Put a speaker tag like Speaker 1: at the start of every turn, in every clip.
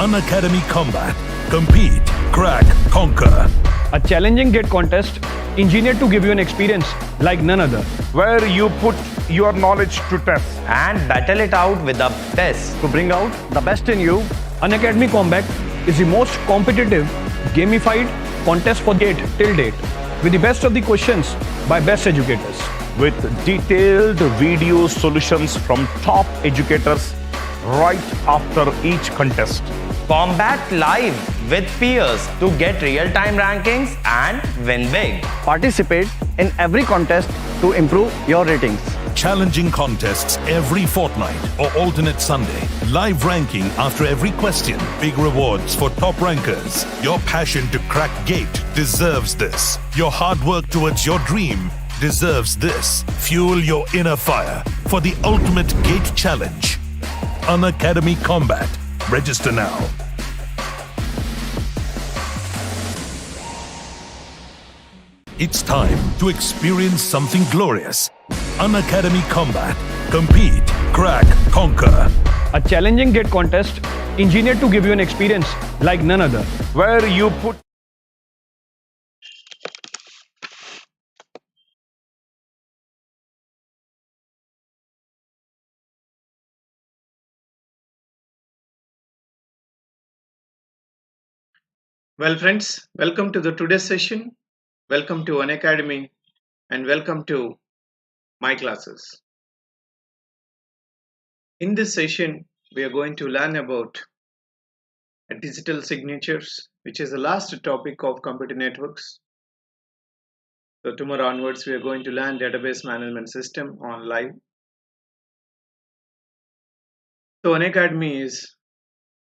Speaker 1: Unacademy Combat. Compete, crack, conquer.
Speaker 2: A challenging GATE contest engineered to give you an experience like none other.
Speaker 3: where you put your knowledge to test.
Speaker 4: and battle it out with the best.
Speaker 2: To bring out the best in you, Unacademy Combat is the most competitive, gamified contest for GATE till date, with the best of the questions by best educators.
Speaker 3: With detailed video solutions from top educators right after each contest.
Speaker 4: Combat live with peers to get real-time rankings and win big.
Speaker 2: Participate in every contest to improve your ratings.
Speaker 1: Challenging contests every fortnight or alternate Sunday. Live ranking after every question. Big rewards for top rankers. Your passion to crack GATE deserves this. Your hard work towards your dream deserves this. Fuel your inner fire for the ultimate GATE challenge. Unacademy Combat. Register now. It's time to experience something glorious. Unacademy Combat. Compete, crack, conquer.
Speaker 2: A challenging GATE contest engineered to give you an experience like none other.
Speaker 3: Where you put
Speaker 5: Well, friends, welcome to the today's session. Welcome to Unacademy and welcome to my classes. In this session, we are going to learn about digital signatures, which is the last topic of computer networks. So tomorrow onwards, we are going to learn database management system on live. So Unacademy is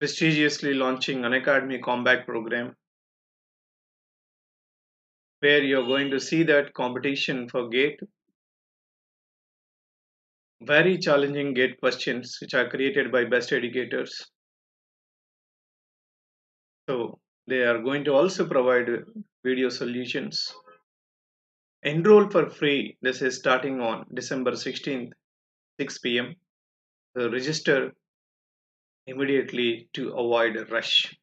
Speaker 5: prestigiously launching Unacademy Combat program, where you're going to see that competition for GATE, very challenging GATE questions which are created by best educators. So they are going to also provide video solutions. Enroll for free. This is starting on December 16th, 6 p.m. So register immediately to avoid a rush.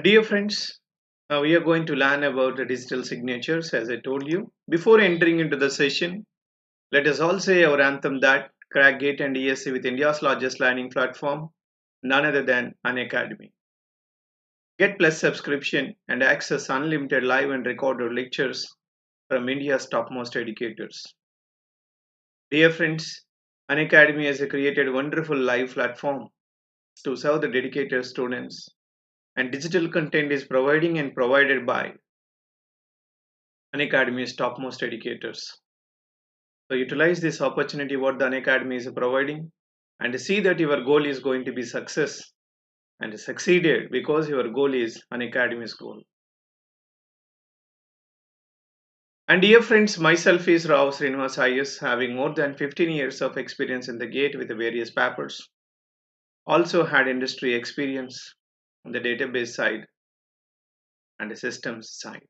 Speaker 5: Dear friends, now we are going to learn about the digital signatures as I told you. Before entering into the session, let us all say our anthem that crack GATE and ESE with India's largest learning platform, none other than Unacademy. Get Plus subscription and access unlimited live and recorded lectures from India's topmost educators. Dear friends, Unacademy has created a wonderful live platform to serve the dedicated students, and digital content is provided by Unacademy's topmost educators. So utilize this opportunity what the Unacademy is providing and see that your goal is going to be success and succeeded because your goal is Unacademy's goal. And dear friends, myself is Rao Srinivasrao, having more than 15 years of experience in the GATE with various papers. Also had industry experience on the database side and the systems side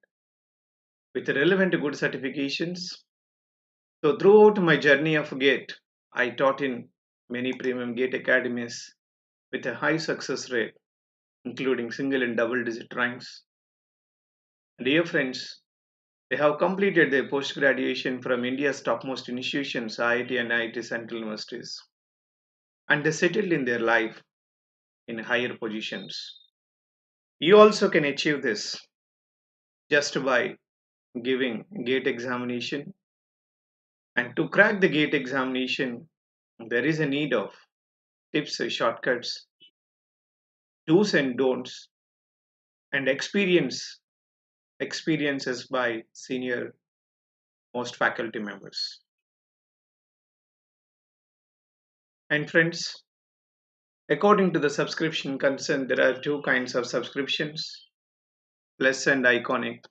Speaker 5: with relevant good certifications. So throughout my journey of GATE, I taught in many premium GATE academies with a high success rate, including single and double digit ranks. Dear friends, they have completed their post-graduation from India's topmost institutions, IIT and IIT Central Universities, and they settled in their life in higher positions. You also can achieve this just by giving GATE examination. And to crack the GATE examination, there is a need of tips, shortcuts, do's and don'ts, and experiences by senior most faculty members. And friends, according to the subscription concern, there are two kinds of subscriptions, Plus and Iconic.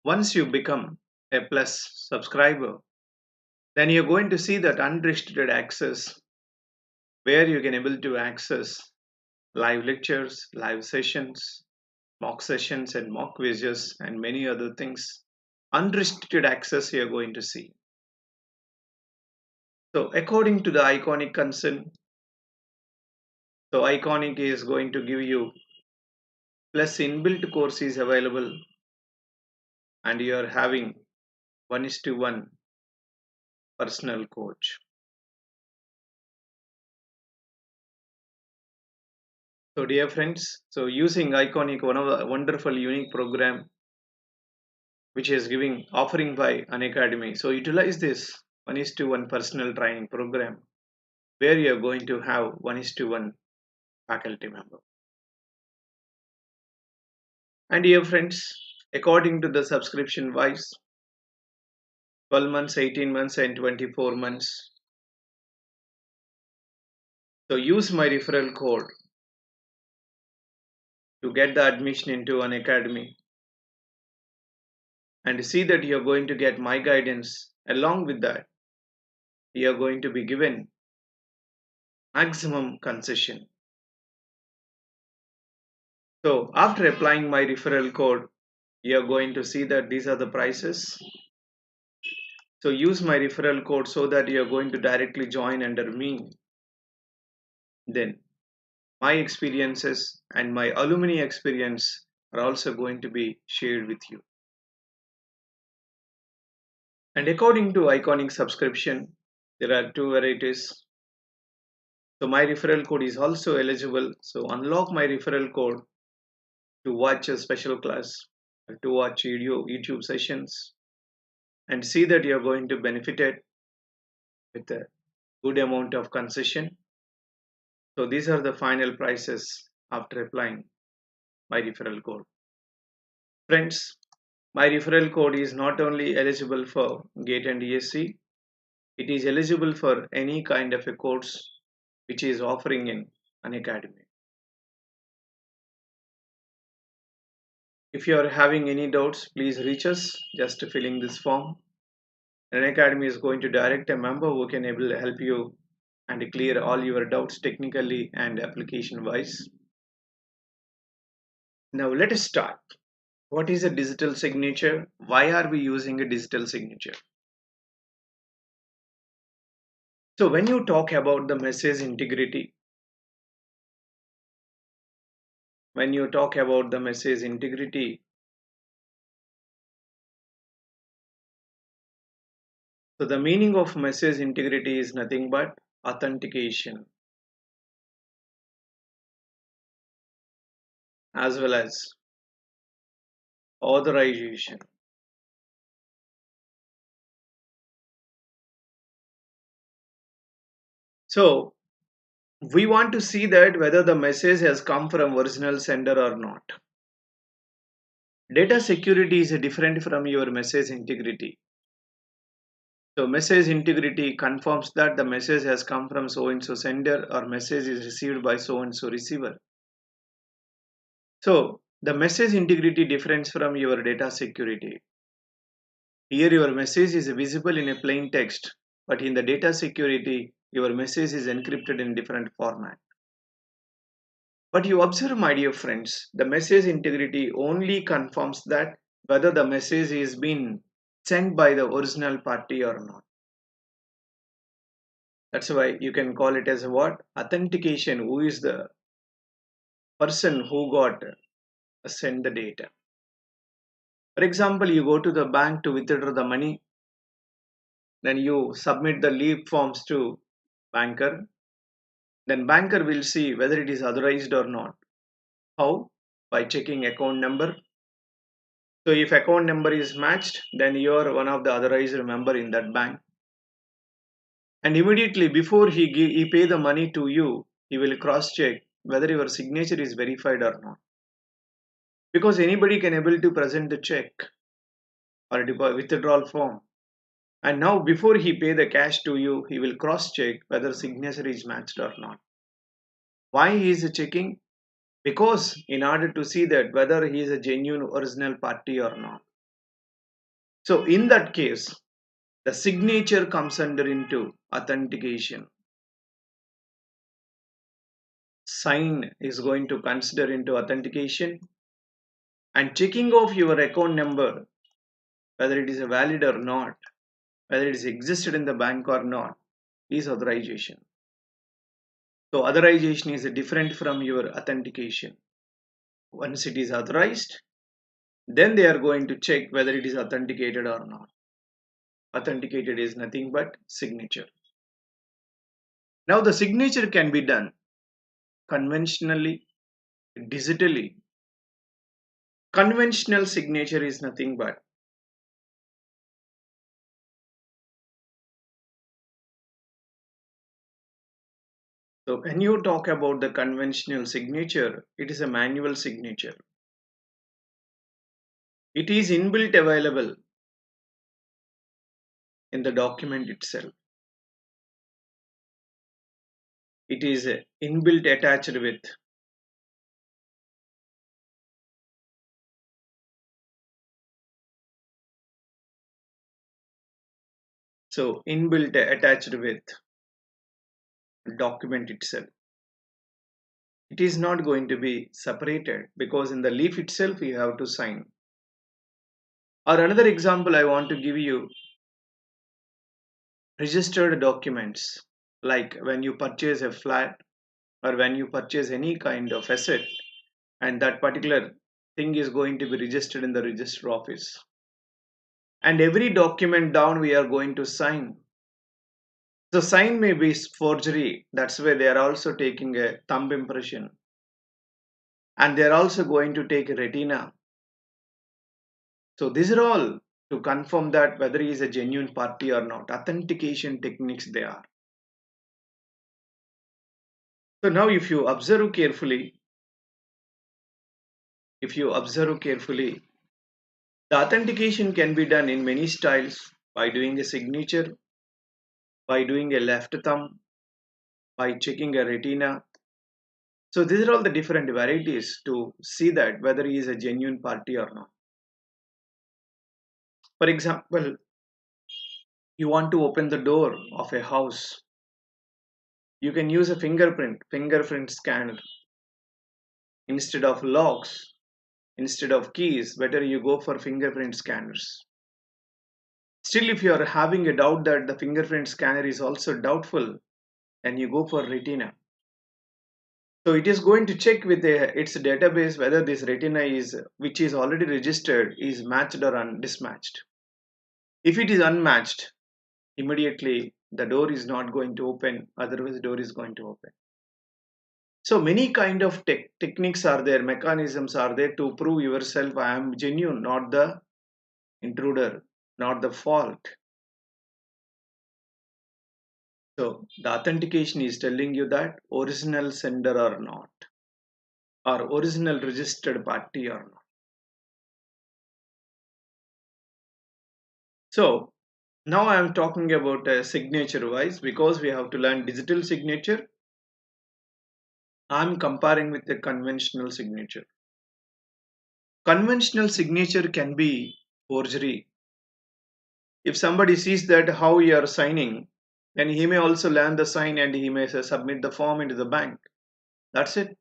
Speaker 5: Once you become a Plus subscriber, then you're going to see that unrestricted access where you can able to access live lectures, live sessions, mock sessions and mock quizzes and many other things. Unrestricted access you're going to see. So according to the Iconic concern, So Iconic is going to give you plus inbuilt course is available, and you are having 1:1 personal coach. So dear friends, so using Iconic, one of the wonderful unique program which is giving offering by Unacademy. So utilize this 1:1 personal training program where you are going to have 1:1 faculty member. And dear friends, according to the subscription wise, 12 months, 18 months and 24 months. So use my referral code to get the admission into Unacademy, and see that you are going to get my guidance. Along with that, you are going to be given maximum concession. So after applying my referral code, you are going to see that these are the prices. So use my referral code so that you are going to directly join under me. Then my experiences and my alumni experience are also going to be shared with you. And according to Iconic subscription, there are two varieties. So my referral code is also eligible. So unlock my referral code to watch a special class, to watch YouTube sessions, and see that you are going to benefit it with a good amount of concession. So these are the final prices after applying my referral code. Friends, my referral code is not only eligible for GATE and ESE, it is eligible for any kind of a course which is offering in Unacademy. If you are having any doubts, please reach us just filling this form. Unacademy is going to direct a member who can able to help you and clear all your doubts technically and application wise. Now let us start. What is a digital signature? Why are we using a digital signature? So when you talk about the message integrity, so the meaning of message integrity is nothing but authentication as well as authorization. So we want to see that whether the message has come from original sender or not. Data security is different from your message integrity. So message integrity confirms that the message has come from so and so sender or message is received by so and so receiver. So the message integrity differs from your data security. Here your message is visible in a plain text, but in the data security, your message is encrypted in different format. But you observe, my dear friends, the message integrity only confirms that whether the message is being sent by the original party or not. That's why you can call it as a what? Authentication. Who is the person who got sent the data? For example, you go to the bank to withdraw the money, then you submit the leave forms to banker. Then banker will see whether it is authorized or not. How? By checking account number. So if account number is matched, then you are one of the authorized member in that bank. And immediately before he pay the money to you, he will cross check whether your signature is verified or not. Because anybody can able to present the check or withdrawal form. And now before he pay the cash to you, he will cross check whether signature is matched or not. Why he is checking? Because in order to see that whether he is a genuine original party or not. So in that case, the signature comes under into authentication. Sign is going to consider into authentication, and checking of your account number, whether it is valid or not, whether it is existed in the bank or not, is authorization. So authorization is different from your authentication. Once it is authorized, then they are going to check whether it is authenticated or not. Authenticated is nothing but signature. Now the signature can be done conventionally, digitally. Conventional signature is nothing but so when you talk about the conventional signature, it is a manual signature. It is inbuilt available in the document itself. It is inbuilt attached with. So inbuilt attached with document itself. It is not going to be separated because in the leaf itself you have to sign. Or another example I want to give you, registered documents, like when you purchase a flat or when you purchase any kind of asset, and that particular thing is going to be registered in the register office, and every document down we are going to sign. The sign may be forgery, that's why they are also taking a thumb impression, and they are also going to take a retina. So these are all to confirm that whether he is a genuine party or not. Authentication techniques they are. So now if you observe carefully, the authentication can be done in many styles, by doing a signature, by doing a left thumb, by checking a retina. So these are all the different varieties to see that whether he is a genuine party or not. For example, you want to open the door of a house. You can use a fingerprint scanner instead of locks. Instead of keys, better you go for fingerprint scanners. Still, if you are having a doubt that the fingerprint scanner is also doubtful, then you go for retina. So it is going to check with its database whether this retina is, which is already registered, is matched or mismatched. If it is unmatched, immediately the door is not going to open, otherwise the door is going to open. So many kind of techniques are there, mechanisms are there to prove yourself I am genuine, not the intruder, not the fault. So the authentication is telling you that original sender or not, or original registered party or not. So now I am talking about a signature wise, because we have to learn digital signature. I am comparing with the conventional signature. Conventional signature can be forgery. If somebody sees that how you are signing, then he may also learn the sign and he may submit the form into the bank. That's it.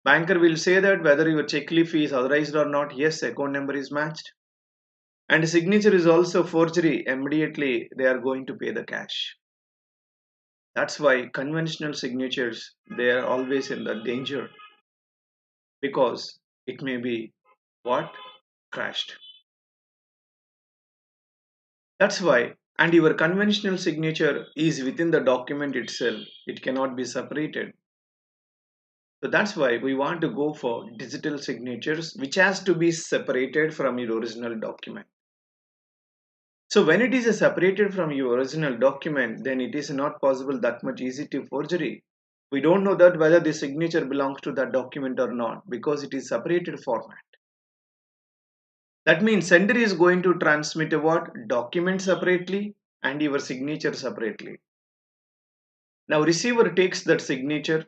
Speaker 5: Banker will say that whether your check leaf is authorized or not, yes, account number is matched. And signature is also forgery, immediately they are going to pay the cash. That's why conventional signatures, they are always in the danger, because it may be what? Crashed. That's why, and your conventional signature is within the document itself, it cannot be separated. So that's why we want to go for digital signatures, which has to be separated from your original document. So when it is separated from your original document, then it is not possible that much easy to forgery. We don't know that whether the signature belongs to that document or not, because it is separated format. That means sender is going to transmit a what? Document separately and your signature separately. Now receiver takes that signature,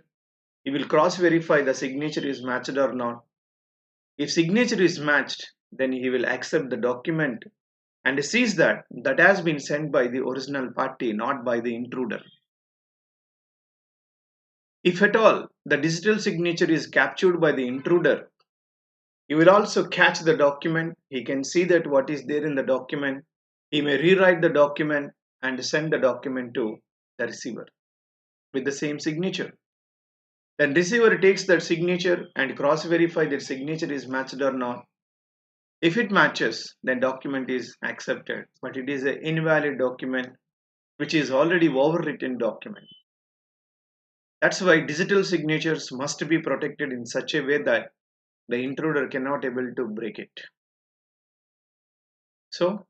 Speaker 5: he will cross verify the signature is matched or not. If signature is matched, then he will accept the document and sees that that has been sent by the original party, not by the intruder. If at all the digital signature is captured by the intruder, he will also catch the document. He can see that what is there in the document. He may rewrite the document and send the document to the receiver with the same signature. Then receiver takes that signature and cross-verify that signature is matched or not. If it matches, then document is accepted, but it is an invalid document which is already overwritten document. That's why digital signatures must be protected in such a way that the intruder cannot able to break it. So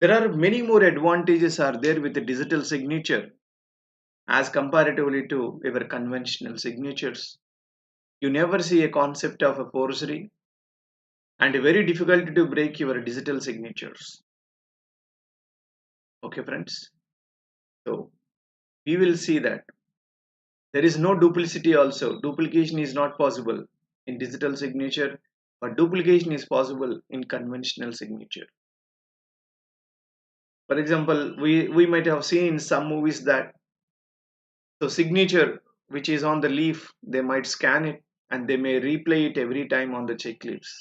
Speaker 5: there are many more advantages are there with the digital signature as comparatively to your conventional signatures. You never see a concept of a forgery and very difficult to break your digital signatures. Okay, friends. So we will see that there is no duplicity also. Duplication is not possible in digital signature, but duplication is possible in conventional signature. For example, we might have seen in some movies that so signature which is on the leaf, they might scan it and they may replay it every time on the check leaves.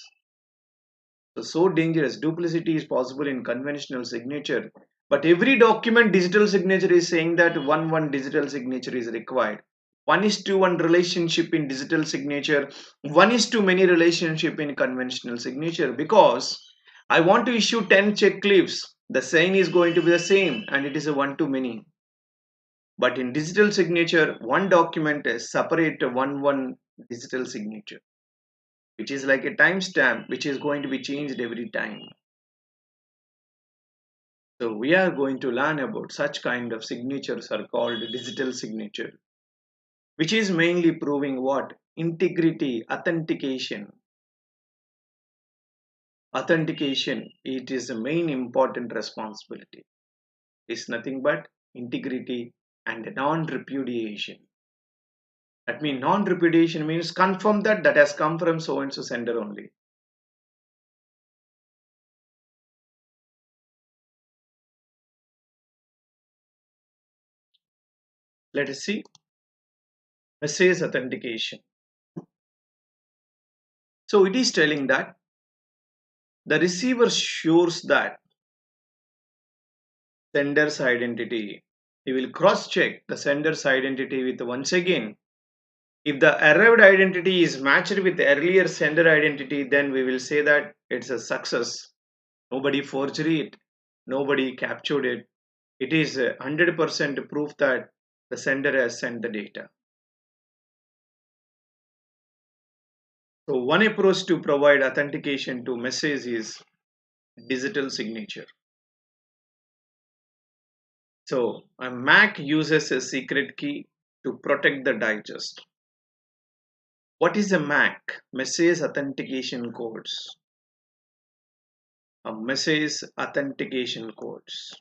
Speaker 5: So dangerous. Duplicity is possible in conventional signature, but every document digital signature is saying that one digital signature is required. 1:1 relationship in digital signature, 1:many relationship in conventional signature, because I want to issue 10 check leaves. The sign is going to be the same and it is a 1:many. But in digital signature, one document is separate one digital signature, which is like a timestamp which is going to be changed every time. So we are going to learn about such kind of signatures are called digital signature, which is mainly proving what? Integrity, authentication. Authentication, it is a main important responsibility. It's nothing but integrity and non-repudiation. That means non-repudiation means confirm that that has come from so and so sender only. Let us see message authentication. So it is telling that the receiver shows that sender's identity. He will cross check the sender's identity with once again. If the arrived identity is matched with the earlier sender identity, then we will say that it's a success. Nobody forged it, nobody captured it. It is 100% proof that the sender has sent the data. So one approach to provide authentication to message is digital signature. So a Mac uses a secret key to protect the digest. What is a Mac? Message authentication codes. A message authentication codes.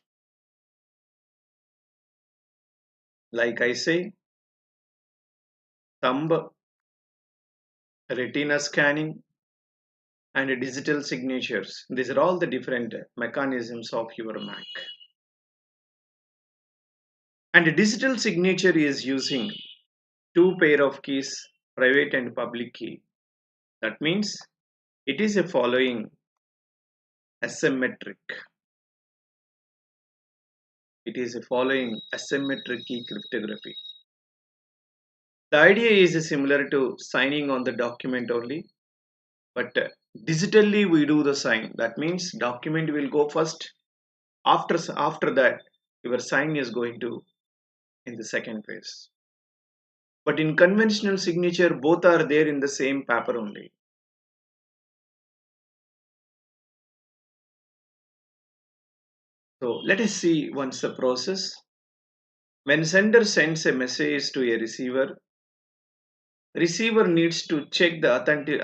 Speaker 5: Like I say, thumb, retina scanning, and digital signatures. These are all the different mechanisms of your Mac. And digital signature is using two pair of keys, private and public key. That means it is a following asymmetric. It is a following asymmetric key cryptography. The idea is similar to signing on the document only, but digitally we do the sign. That means document will go first. After that, your sign is going to in the second phase. But in conventional signature, both are there in the same paper only. So let us see once the process. When sender sends a message to a receiver needs to check the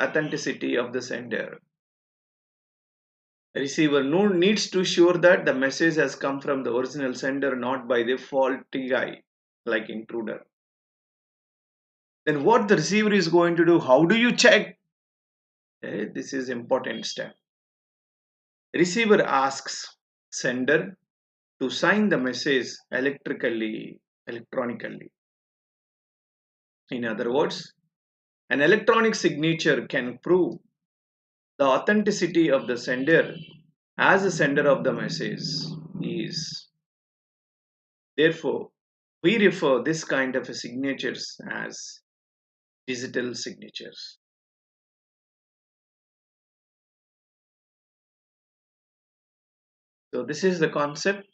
Speaker 5: authenticity of the sender. Receiver needs to sure that the message has come from the original sender, not by the faulty guy like intruder. Then what the receiver is going to do? How do you check? This is important step. Receiver asks sender to sign the message electronically. In other words, an electronic signature can prove the authenticity of the sender as the sender of the message is. Therefore, we refer this kind of signatures as digital signatures. So this is the concept.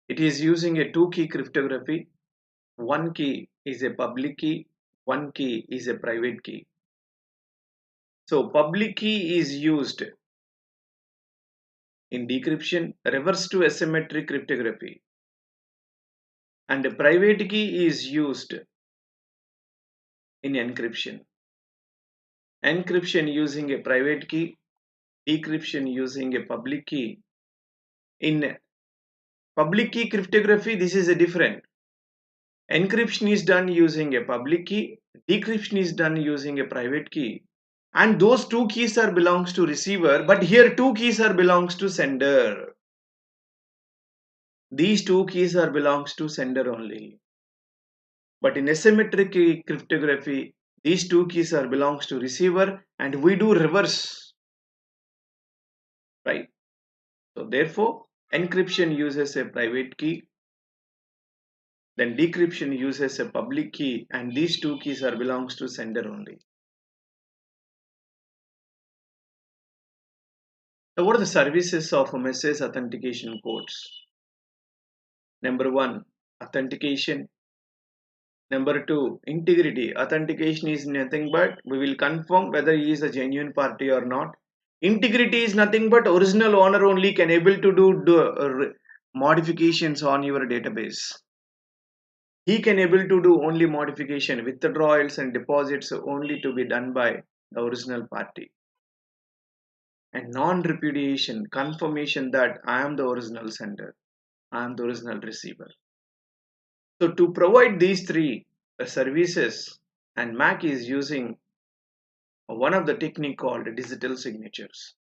Speaker 5: It is using a two-key cryptography. One key is a public key, one key is a private key. So public key is used in decryption, reverse to asymmetric cryptography, and a private key is used in encryption. Encryption using a private key, decryption using a public key. In public key cryptography, this is a different. Encryption is done using a public key, decryption is done using a private key, and those two keys are belongs to receiver, but here two keys are belongs to sender. These two keys are belongs to sender only. But in asymmetric cryptography, these two keys are belongs to receiver, and we do reverse, right? So therefore, encryption uses a private key, then decryption uses a public key, and these two keys are belongs to sender only. Now, what are the services of message authentication codes? Number one, authentication. Number two, integrity. Authentication is nothing but we will confirm whether he is a genuine party or not. Integrity is nothing but original owner only can able to do modifications on your database. He can able to do only modification, withdrawals and deposits only to be done by the original party. And non-repudiation, confirmation that I am the original sender, I am the original receiver. So to provide these three services, and Mac is using one of the technique called digital signatures.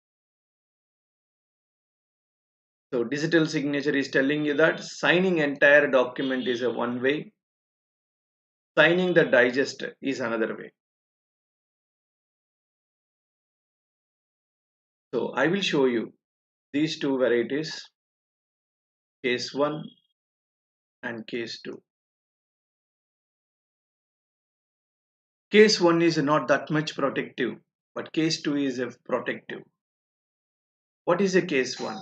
Speaker 5: So digital signature is telling you that signing entire document is a one way, signing the digest is another way. So I will show you these two varieties, case 1 and case 2. Case 1 is not that much protective, but case 2 is a protective. What is a case 1?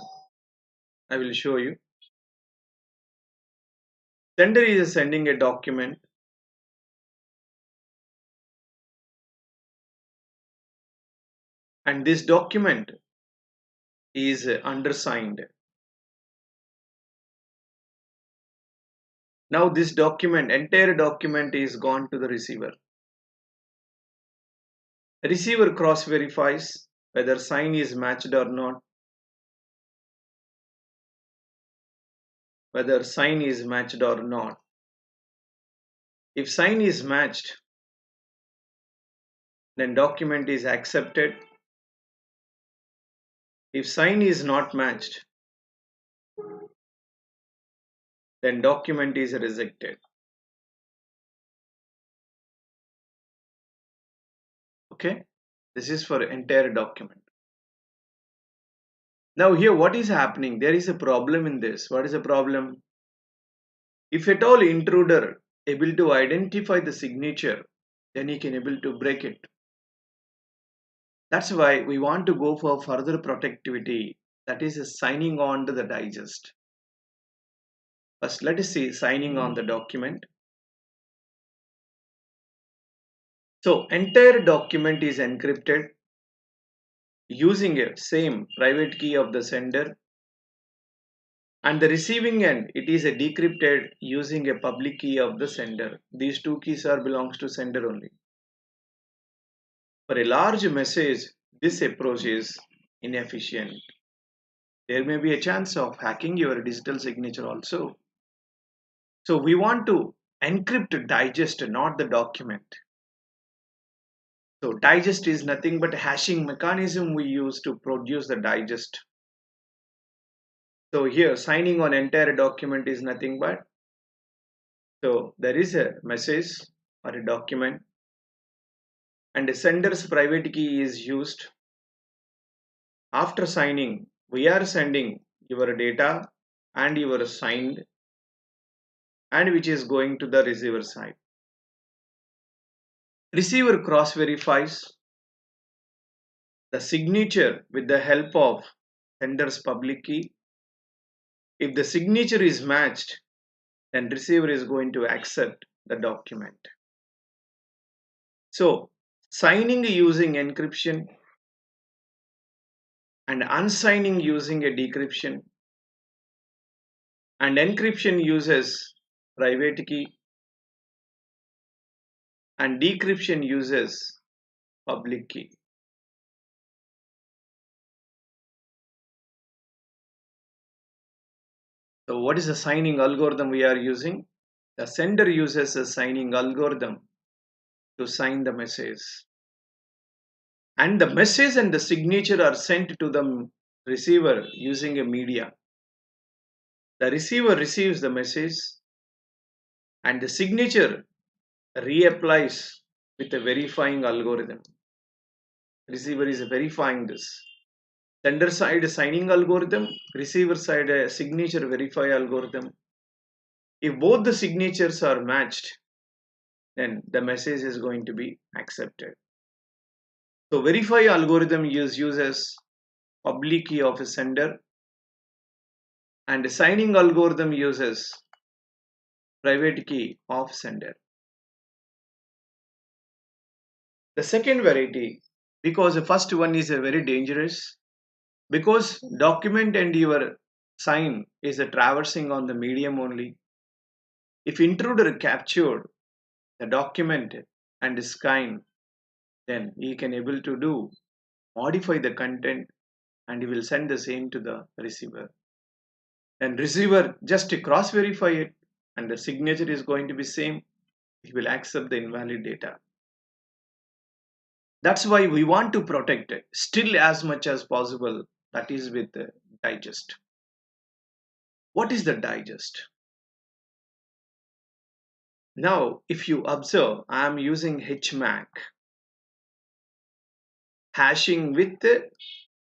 Speaker 5: I will show you. Sender is sending a document, and this document is undersigned. Now this document, entire document is gone to the receiver. Receiver cross verifies whether sign is matched or not. Whether sign is matched or not. If sign is matched, then document is accepted. If sign is not matched, then document is rejected. Okay, this is for entire document. Now here what is happening? There is a problem in this. What is the problem? If at all intruder able to identify the signature, then he can able to break it. That's why we want to go for further protectivity, that is signing on to the digest. First let us see signing on the document. So entire document is encrypted using a same private key of the sender, and the receiving end it is a decrypted using a public key of the sender. These two keys are belongs to sender only. For a large message, this approach is inefficient. There may be a chance of hacking your digital signature also. So we want to encrypt digest, not the document. So digest is nothing but hashing mechanism we use to produce the digest. So here signing on entire document is nothing but, so there is a message or a document, and the sender's private key is used. After signing, we are sending your data and your signed, and which is going to the receiver side. Receiver cross verifies the signature with the help of sender's public key. If the signature is matched, then receiver is going to accept the document. So signing using encryption and unsigning using a decryption, and encryption uses private key and decryption uses public key. So what is the signing algorithm we are using? The sender uses a signing algorithm to sign the message, and the message and the signature are sent to the receiver using a media. The receiver receives the message and the signature reapplies with a verifying algorithm. Receiver is verifying this. Sender side signing algorithm, receiver side a signature verify algorithm. If both the signatures are matched, then the message is going to be accepted. So verify algorithm uses public key of a sender, and the signing algorithm uses private key of sender. The second variety, because the first one is a very dangerous, because document and your sign is a traversing on the medium only. If intruder captured the document and the sign, then he can able to do modify the content and he will send the same to the receiver. Then receiver just cross verify it and the signature is going to be same. He will accept the invalid data. That's why we want to protect it still as much as possible. That is with the digest. What is the digest? Now, if you observe, I am using HMAC, hashing with the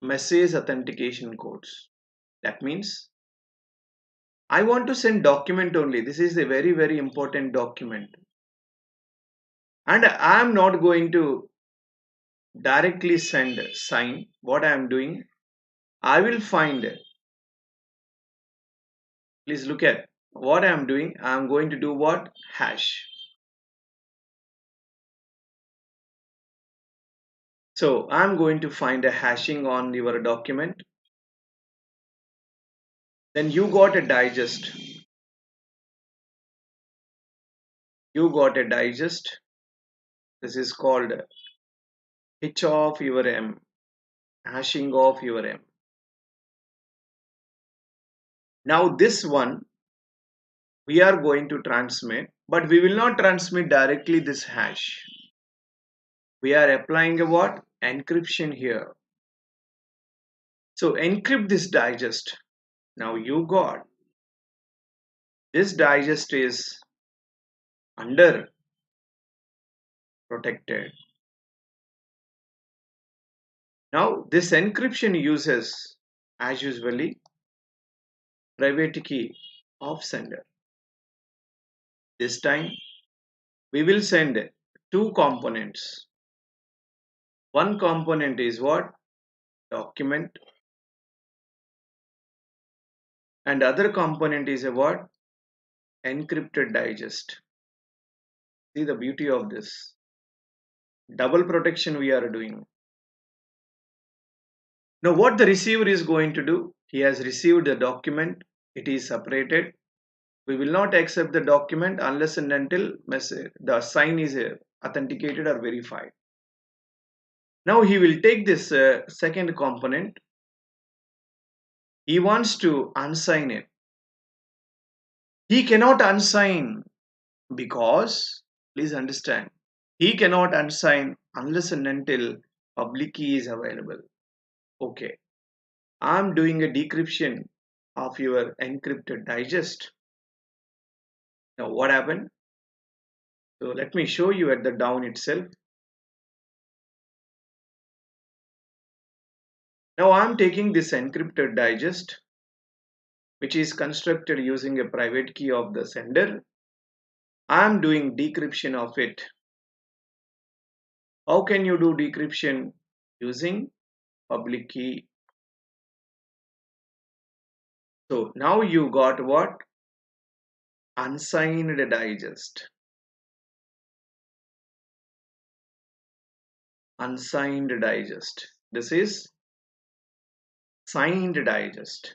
Speaker 5: message authentication codes. That means I want to send document only. This is a very, very important document. And I am not going to directly send sign. What I am doing, I will find, please look at what I am doing. I am going to do what? Hash. So I am going to find a hashing on your document. Then you got a digest. You got a digest. This is called hitch of your M, hashing of your M. Now this one we are going to transmit, but we will not transmit directly this hash. We are applying a what? Encryption here. So encrypt this digest. Now you got this digest is under protected. Now this encryption uses as usually private key of sender. This time we will send two components. One component is what? Document, and other component is a what? Encrypted digest. See the beauty of this. Double protection we are doing. Now what the receiver is going to do? He has received the document. It is separated. We will not accept the document unless and until the sign is authenticated or verified. Now he will take this second component. He wants to unsign it. He cannot unsign because, please understand, he cannot unsign unless and until public key is available. Okay, I'm doing a decryption of your encrypted digest. Now what happened? So let me show you at the down itself. Now I'm taking this encrypted digest, which is constructed using a private key of the sender. I'm doing decryption of it. How can you do decryption? Using public key. So now you got what? Unsigned digest. Unsigned digest. This is signed digest.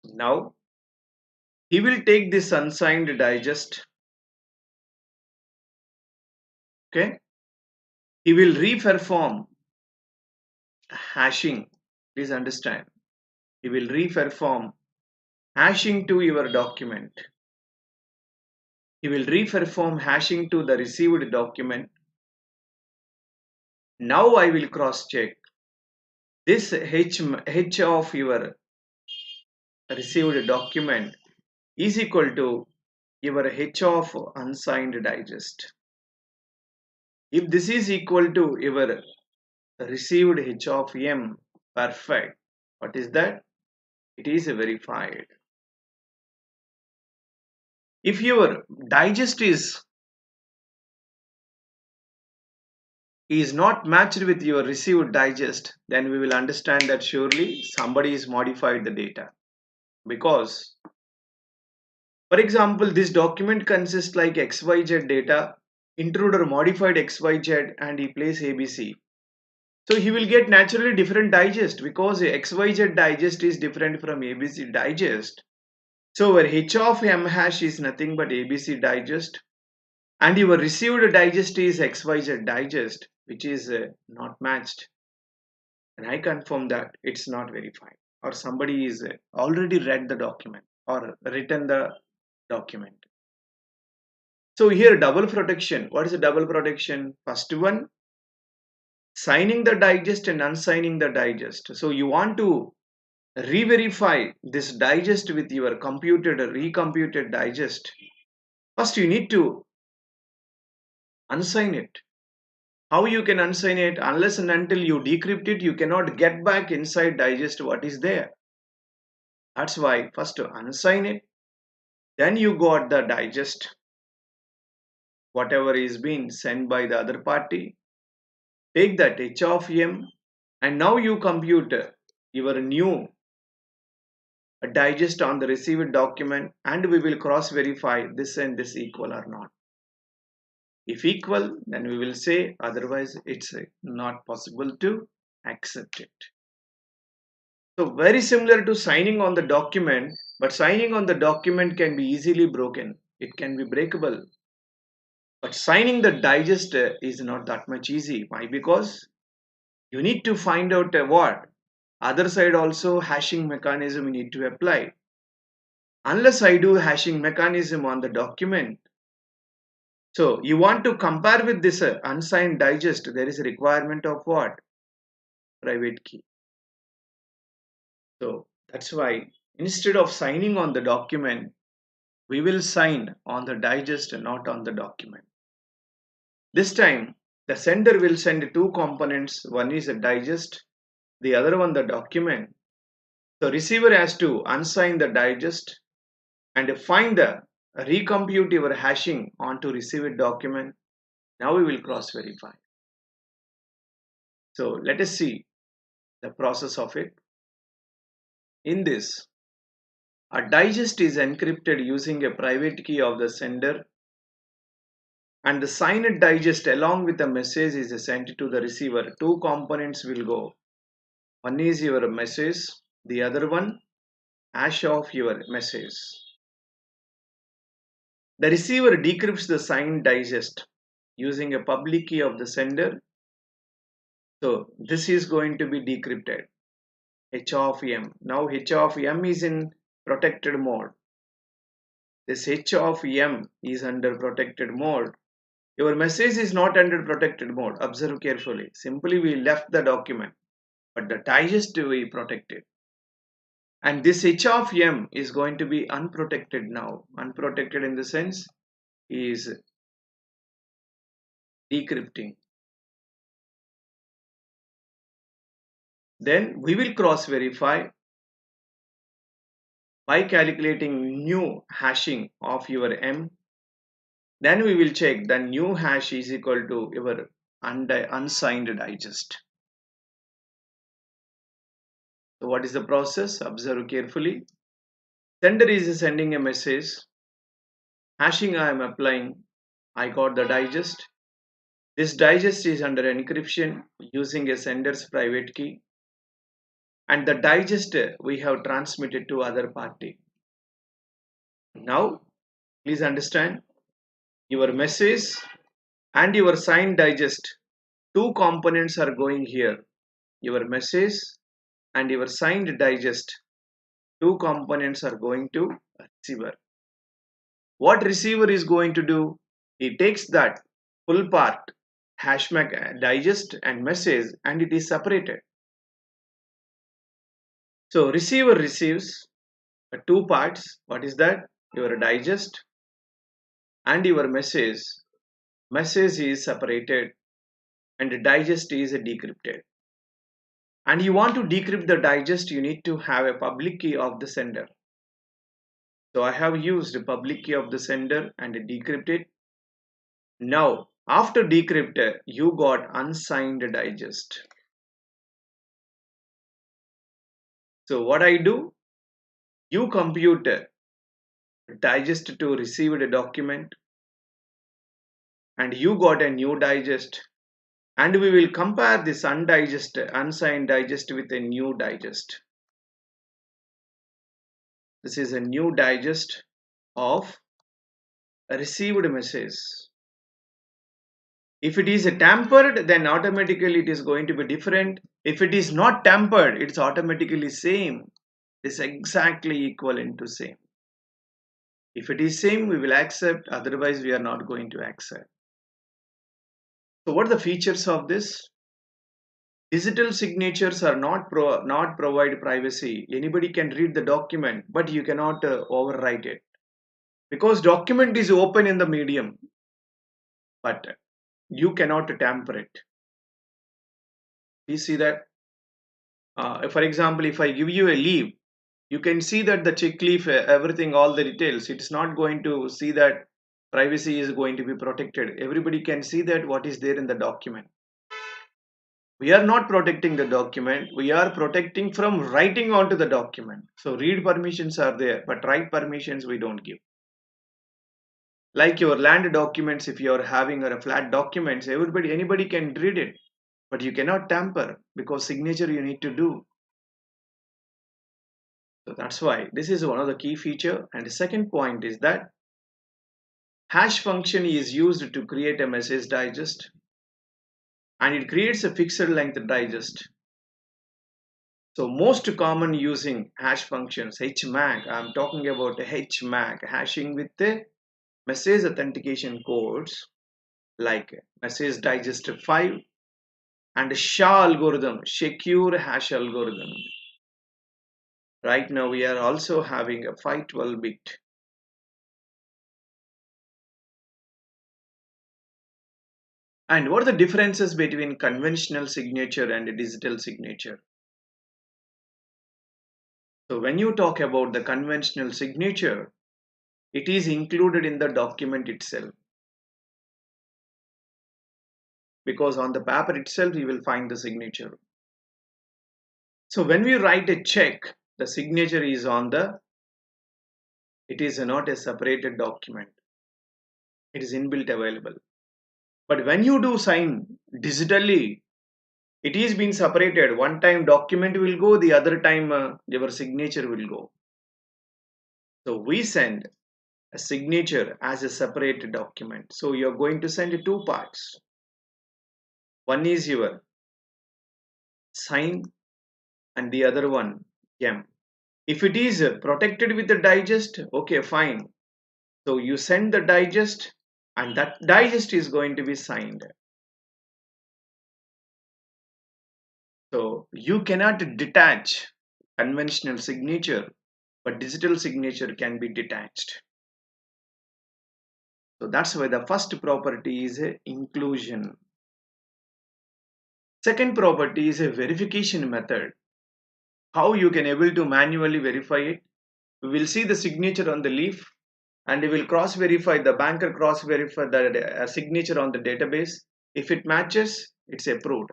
Speaker 5: Now he will take this unsigned digest. Okay. He will reperform hashing. Please understand. He will reperform hashing to your document. He will reperform hashing to the received document. Now I will cross check this H of your received document is equal to your H of unsigned digest. If this is equal to your received H of M, perfect. What is that? It is verified. If your digest is not matched with your received digest, then we will understand that surely somebody has modified the data. Because, for example, this document consists like XYZ data, intruder modified XYZ and he placed ABC. So he will get naturally different digest because XYZ digest is different from ABC digest. So our H of M hash is nothing but ABC digest and your received digest is XYZ digest, which is not matched. And I confirm that it's not verified or somebody is already read the document or written the document. So here double protection. What is the double protection? First one, signing the digest and unsigning the digest. So you want to re-verify this digest with your computed recomputed digest. First you need to unsign it. How you can unsign it? Unless and until you decrypt it, you cannot get back inside digest what is there. That's why first to unsign it, then you got the digest, whatever is being sent by the other party. Take that H of M and now you compute your new digest on the received document and we will cross verify this and this equal or not. If equal, then we will say, otherwise it's not possible to accept it. So very similar to signing on the document, but signing on the document can be easily broken. It can be breakable. But signing the digest is not that much easy. Why? Because you need to find out what other side also hashing mechanism you need to apply. Unless I do hashing mechanism on the document, so you want to compare with this unsigned digest, there is a requirement of what? Private key. So that's why instead of signing on the document, we will sign on the digest and not on the document. This time the sender will send two components. One is a digest, the other one the document. So receiver has to unsign the digest and find the recompute your hashing onto received document. Now we will cross verify. So let us see the process of it. In this, a digest is encrypted using a private key of the sender and the signed digest along with the message is sent to the receiver. Two components will go. One is your message, the other one hash of your message. The receiver decrypts the signed digest using a public key of the sender. So this is going to be decrypted. H of M. Now H of M is in protected mode. This H of M is under protected mode. Your message is not under protected mode. Observe carefully. Simply we left the document, but the digest we protected. And this H of M is going to be unprotected now. Unprotected in the sense is decrypting. Then we will cross verify by calculating new hashing of your M Then we will check the new hash is equal to your unsigned digest. So what is the process? Observe carefully. Sender is sending a message. Hashing I am applying. I got the digest. This digest is under encryption using a sender's private key. And the digest we have transmitted to other party. Now, please understand your message and your signed digest. Two components are going here. Your message and your signed digest. Two components are going to receiver. What receiver is going to do? He takes that full part, hash digest and message, and it is separated. So receiver receives two parts. What is that? Your digest and your message. Message is separated and digest is decrypted. And you want to decrypt the digest, you need to have a public key of the sender. So I have used the public key of the sender and decrypt it. Now, after decrypt, you got unsigned digest. So what I do? You compute digest to received document and you got a new digest, and we will compare this unsigned digest with a new digest. This is a new digest of a received message. If it is tampered, then automatically it is going to be different. If it is not tampered, it's automatically same. It's exactly equivalent to same. If it is same, we will accept. Otherwise, we are not going to accept. So what are the features of this? Digital signatures are not provide privacy. Anybody can read the document, but you cannot overwrite it because document is open in the medium, but you cannot tamper it. You see that? For example, if I give you a leave, you can see that the check leaf, everything, all the details. It's not going to see that privacy is going to be protected. Everybody can see that what is there in the document. We are not protecting the document. We are protecting from writing onto the document. So read permissions are there, but write permissions we don't give. Like your land documents, if you are having a flat documents, anybody can read it, but you cannot tamper because signature you need to do. So that's why this is one of the key feature. And the second point is that hash function is used to create a message digest, and it creates a fixed length digest. So most common using hash functions, HMAC, I'm talking about HMAC, hashing with the message authentication codes like message digest 5 and SHA algorithm, secure hash algorithm. Right now we are also having a 512 bit. And what are the differences between conventional signature and digital signature? So when you talk about the conventional signature, it is included in the document itself. Because on the paper itself, you will find the signature. So when we write a check, the signature is on it is not a separated document. It is inbuilt available. But when you do sign digitally, it is being separated. One time document will go, the other time your signature will go. So we send a signature as a separate document. So you're going to send two parts. One is your sign and the other one gem. If it is protected with the digest, okay, fine. So you send the digest and that digest is going to be signed. So you cannot detach conventional signature, but digital signature can be detached. So that's why the first property is a inclusion. Second property is a verification method. How you can able to manually verify it? We will see the signature on the leaf. and he will cross verify, the banker cross verify the signature on the database. If it matches, it's approved.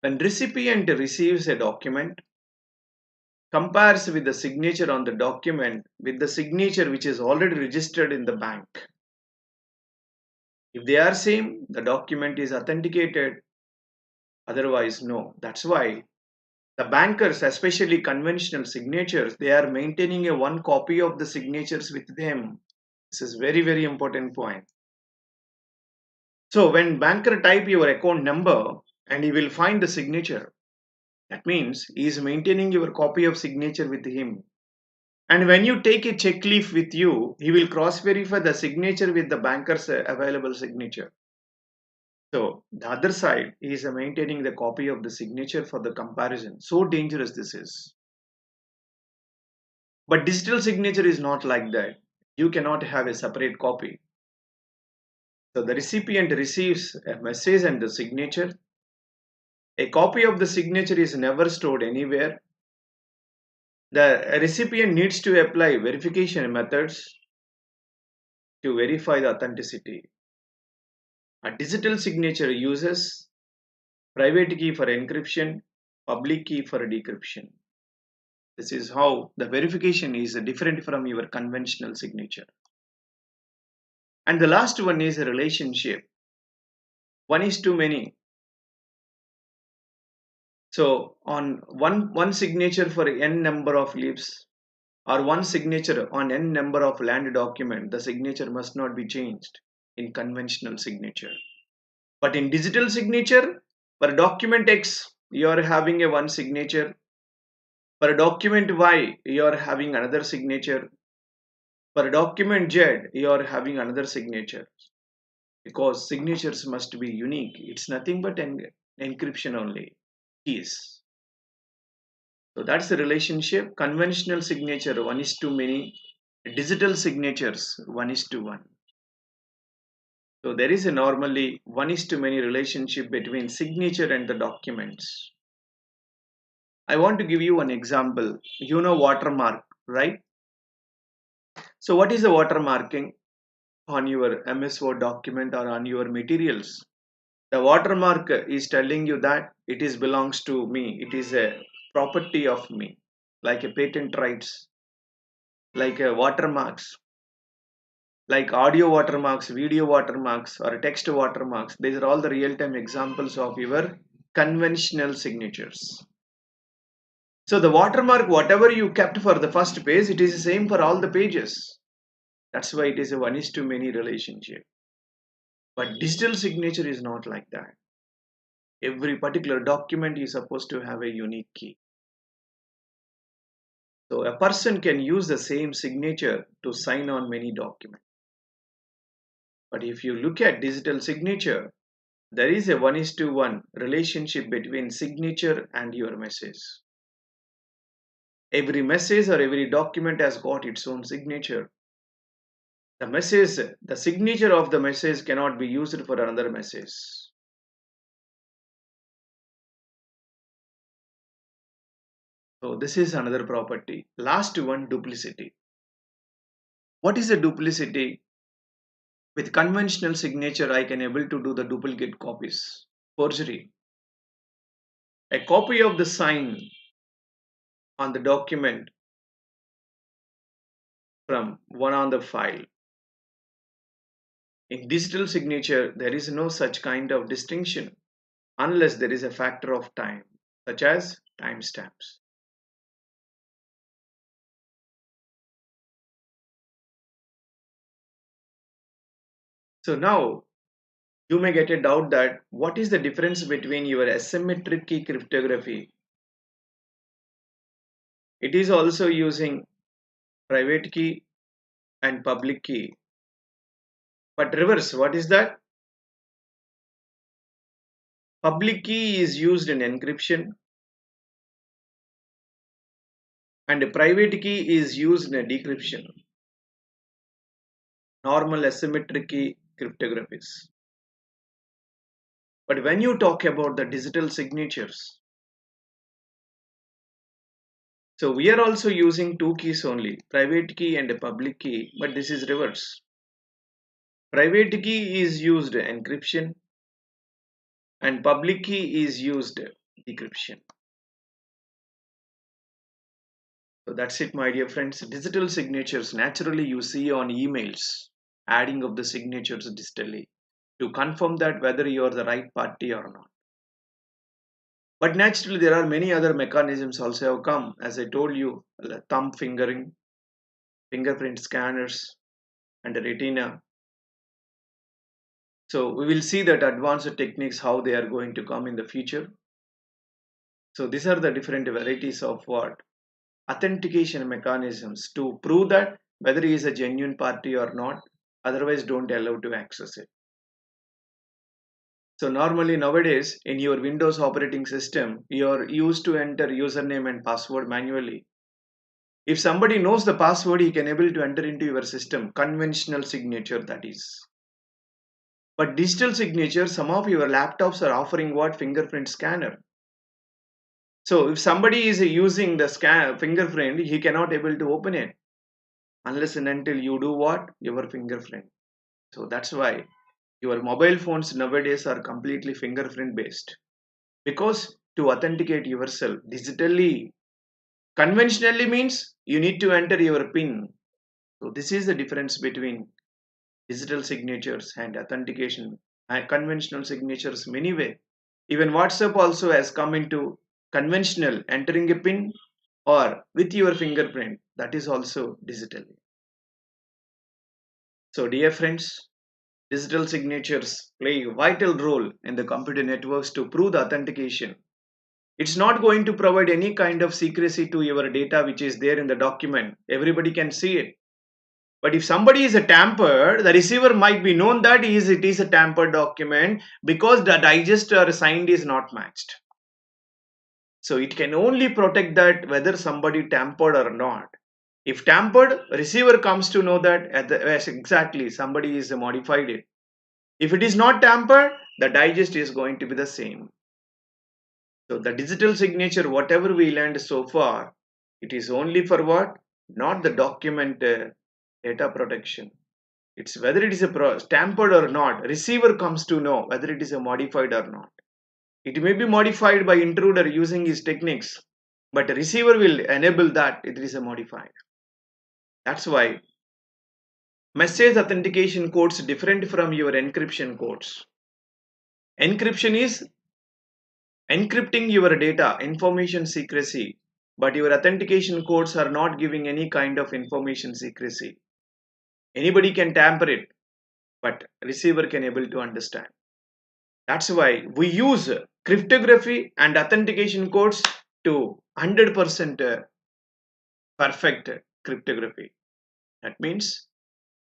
Speaker 5: When recipient receives a document, compares with the signature on the document with the signature which is already registered in the bank. If they are same, the document is authenticated, otherwise no. That's why the bankers, especially conventional signatures, they are maintaining a one copy of the signatures with them. This is very, very important point. So when banker type your account number and he will find the signature, that means he is maintaining your copy of signature with him. And when you take a check leaf with you, he will cross verify the signature with the banker's available signature. So the other side is maintaining the copy of the signature for the comparison. So dangerous this is. But digital signature is not like that. You cannot have a separate copy. So the recipient receives a message and the signature. A copy of the signature is never stored anywhere. The recipient needs to apply verification methods to verify the authenticity. A digital signature uses private key for encryption, public key for decryption. This is how the verification is different from your conventional signature. And the last one is a relationship. One is too many. So on one signature for n number of leaves, or one signature on n number of land document, the signature must not be changed in conventional signature. But in digital signature, for document X, you are having a one signature. For document Y, you are having another signature. For document Z, you are having another signature. Because signatures must be unique. It's nothing but encryption only. Keys. So that's the relationship. Conventional signature, one is to many. Digital signatures, one is to one. So there is a normally one is to many relationship between signature and the documents. I want to give you an example. You know watermark, right? So what is the watermarking on your MS Word document or on your materials? The watermark is telling you that it is belongs to me. It is a property of me, like a patent rights, like a watermarks, like audio watermarks, video watermarks, or text watermarks. These are all the real-time examples of your conventional signatures. So the watermark, whatever you kept for the first page, it is the same for all the pages. That's why it is a one is to many relationship. But digital signature is not like that. Every particular document is supposed to have a unique key. So a person can use the same signature to sign on many documents. But if you look at digital signature, there is a one is to one relationship between signature and your message. Every message or every document has got its own signature. The message, the signature of the message cannot be used for another message. So this is another property. Last one, duplicity. What is a duplicity? With conventional signature, I can able to do the duplicate copies. Forgery. A copy of the sign on the document from one on the file. In digital signature, there is no such kind of distinction unless there is a factor of time, such as timestamps. So now you may get a doubt that what is the difference between your asymmetric key cryptography? It is also using private key and public key. But reverse, what is that? Public key is used in encryption and a private key is used in decryption. Normal asymmetric key cryptographies. But when you talk about the digital signatures, So we are also using two keys only, private key and a public key, but this is reverse. Private key is used encryption and public key is used decryption. So that's it, my dear friends. Digital signatures, naturally you see on emails, adding of the signatures digitally to confirm that whether you are the right party or not. But naturally there are many other mechanisms also have come, as I told you, thumb fingering, fingerprint scanners and retina. So we will see that advanced techniques how they are going to come in the future. So these are the different varieties of what authentication mechanisms to prove that whether he is a genuine party or not, otherwise don't allow to access it. So normally nowadays in your Windows operating system, you're used to enter username and password manually. If somebody knows the password, he can able to enter into your system, conventional signature that is. But digital signature, some of your laptops are offering what fingerprint scanner. So if somebody is using the scan fingerprint, he cannot able to open it unless and until you do what? Your fingerprint. So that's why your mobile phones nowadays are completely fingerprint based. Because to authenticate yourself digitally, conventionally means you need to enter your PIN. So this is the difference between digital signatures and authentication. And conventional signatures many way. Even WhatsApp also has come into conventional entering a PIN or with your fingerprint. That is also digitally. So dear friends, digital signatures play a vital role in the computer networks to prove the authentication. It's not going to provide any kind of secrecy to your data which is there in the document. Everybody can see it. But if somebody is a tampered, the receiver might be known that it is a tampered document because the digest or signed is not matched. So it can only protect that whether somebody tampered or not. If tampered, receiver comes to know that yes, exactly somebody is modified it. If it is not tampered, the digest is going to be the same. So the digital signature, whatever we learned so far, it is only for what? Not the document data protection. It's whether it is a tampered or not. Receiver comes to know whether it is a modified or not. It may be modified by intruder using his techniques, but the receiver will enable that it is a modified. That's why message authentication codes different from your encryption codes. Encryption is encrypting your data, information secrecy, but your authentication codes are not giving any kind of information secrecy. Anybody can tamper it, but receiver can able to understand. That's why we use cryptography and authentication codes to 100% perfect cryptography. That means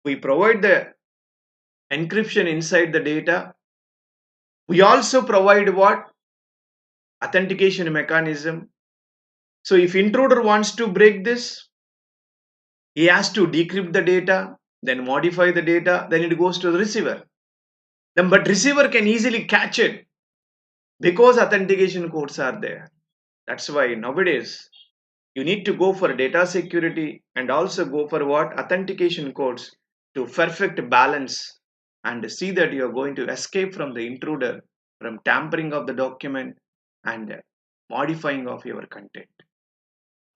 Speaker 5: we provide the encryption inside the data. We also provide what? Authentication mechanism. So if intruder wants to break this, he has to decrypt the data, then modify the data, then it goes to the receiver. Then but receiver can easily catch it because authentication codes are there. That's why nowadays you need to go for data security and also go for what? Authentication codes to perfect balance and see that you are going to escape from the intruder, from tampering of the document and modifying of your content.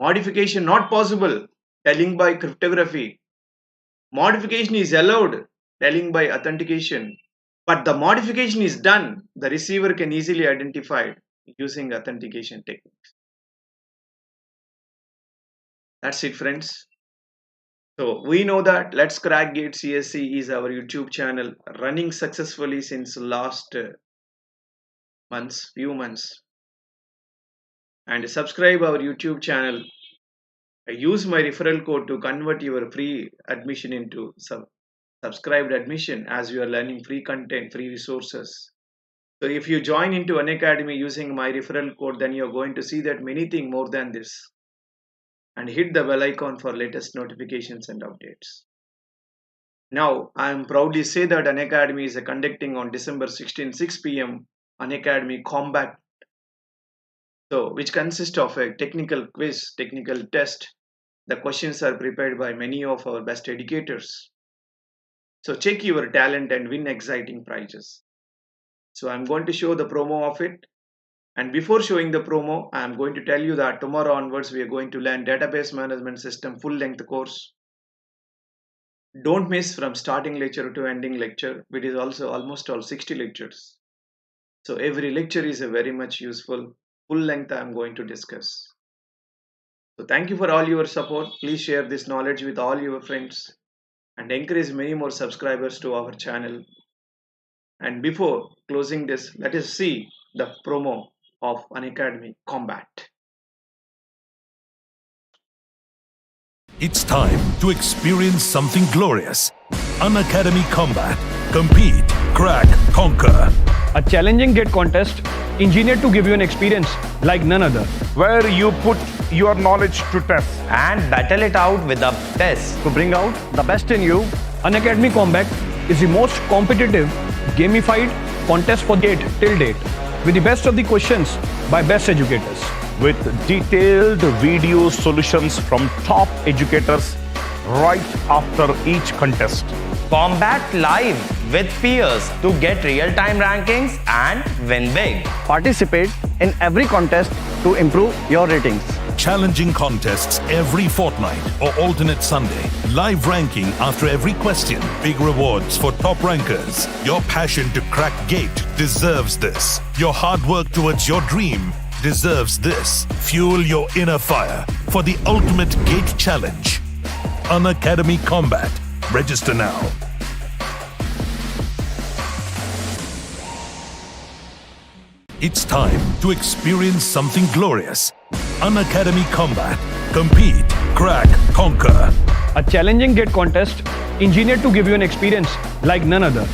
Speaker 5: Modification not possible, telling by cryptography. Modification is allowed, telling by authentication. But the modification is done, the receiver can easily identify it using authentication techniques. That's it, friends. So we know that Let's Crack GATE ESE is our YouTube channel running successfully since last few months. And subscribe our YouTube channel. Use my referral code to convert your free admission into subscribed admission as you are learning free content, free resources. So if you join into Unacademy using my referral code, then you're going to see that many things more than this. And hit the bell icon for latest notifications and updates. Now, I am proudly say that Unacademy is conducting on December 16, 6 p.m. Unacademy Combat So, which consists of a technical quiz, technical test. The questions are prepared by many of our best educators. So, check your talent and win exciting prizes. So, I'm going to show the promo of it. And before showing the promo, I'm going to tell you that tomorrow onwards we are going to learn database management system full length course. Don't miss from starting lecture to ending lecture. It is also almost all 60 lectures. So every lecture is a very much useful. Full length I am going to discuss. So thank you for all your support. Please share this knowledge with all your friends and encourage many more subscribers to our channel. And before closing this, let us see the promo of Unacademy Combat.
Speaker 1: It's time to experience something glorious. Unacademy Combat. Compete, crack, conquer.
Speaker 2: A challenging GATE contest engineered to give you an experience like none other.
Speaker 3: where you put your knowledge to test.
Speaker 4: and battle it out with the best.
Speaker 2: To bring out the best in you, Unacademy Combat is the most competitive, gamified contest for GATE till date, with the best of the questions by best educators.
Speaker 3: With detailed video solutions from top educators right after each contest.
Speaker 4: Combat live with peers to get real-time rankings and win big.
Speaker 6: Participate in every contest to improve your ratings.
Speaker 1: Challenging contests every fortnight or alternate Sunday. Live ranking after every question. Big rewards for top rankers. Your passion to crack GATE deserves this. Your hard work towards your dream deserves this. Fuel your inner fire for the ultimate GATE challenge. Unacademy Combat. Register now. It's time to experience something glorious. Unacademy Combat. Compete, crack, conquer.
Speaker 2: A challenging GATE contest engineered to give you an experience like none other.